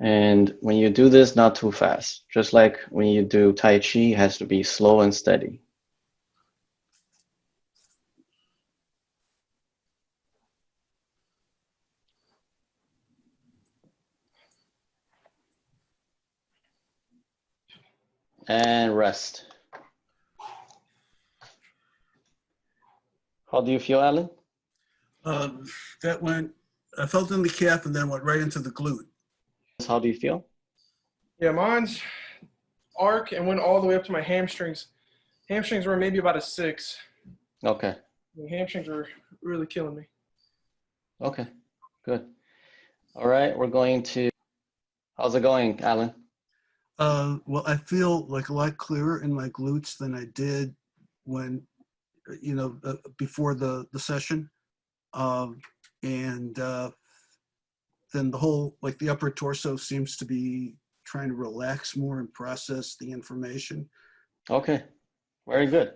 And when you do this, not too fast. Just like when you do Tai Chi, it has to be slow and steady. And rest. How do you feel, Alan? That went, I felt in the calf and then went right into the glute. How do you feel? Yeah, mine's arc and went all the way up to my hamstrings. Hamstrings were maybe about a 6. Okay. The hamstrings were really killing me. Okay. Good. All right. We're going to. How's it going, Alan? Well, I feel like a lot clearer in my glutes than I did when, before the session. And then the whole, like the upper torso seems to be trying to relax more and process the information. Okay. Very good.